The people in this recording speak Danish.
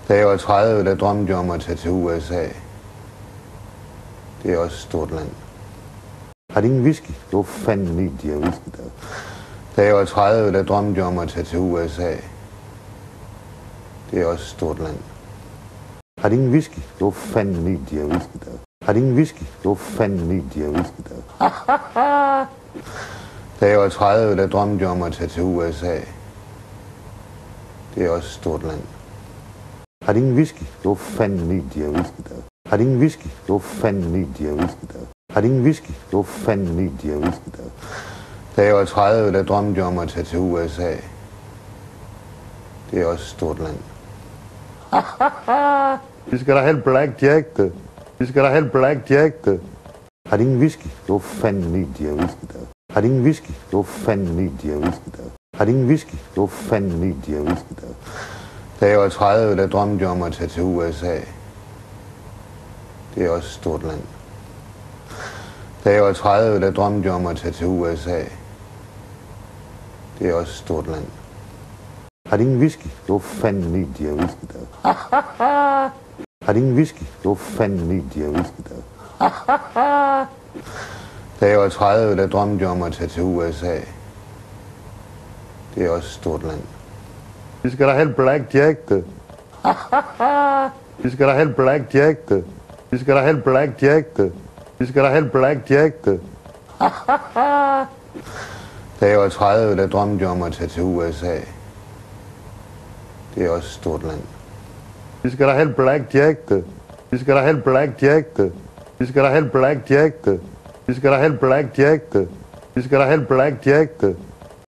Da jeg var 30, der drømte jeg om at tage til USA. Det er også et stort land. Har de ingen whisky? Hvor fanden lige de har whisky der? Da jeg var 30, der drømte jeg om at tage til USA. Det er også et stort land. Har de ingen whisky? Hvor fanden lige de har whisky der? Har de ingen whisky? Hvor fanden lige de har whisky der? Da jeg var 30, der drømte jeg om at tage til USA. Det er også et stort land. Har de ingen whisky? Hvor fanden lige de har whisky der? Har de ingen whisky? Hvor fanden lige de har whisky der? Har de ingen whisky? Hvor fanden lige de har whisky der? Da jeg var 30, der drømte jeg om at tage til USA. Det er også et stort land. Vi skal da have blackjack det. Vi skal da have blackjack det. Har de ingen whisky? Hvor fanden lige de har whisky der? Har de ingen whisky? Hvor fanden lige de har whisky der? Har de ingen whisky? Hvor fanden lige de har whisky der? Da jeg var 30, der drømte jeg om at tage til USA. Det er også et stort land. Da jeg var 30, der drømte jeg om at tage til USA. Det er også et stort land. Har de ingen whisky? Hvor fanden lige de har whisky der? Har de ingen whisky? Hvor fanden lige de har whisky der? Da jeg var 30, der drømte jeg om at tage til USA. Det er også et stort land. Vi skal da have blackjack det. Vi skal da have blackjack det. Vi skal da have blackjack det. Vi skal da have blackjack det. Da jeg var 30, der drømte jeg om at tage til USA. Det er også et stort land. Vi skal da have blackjack det. Vi skal da have blackjack det. Vi skal da have blackjack det. Vi skal da have blackjack det. Vi skal da have blackjack det.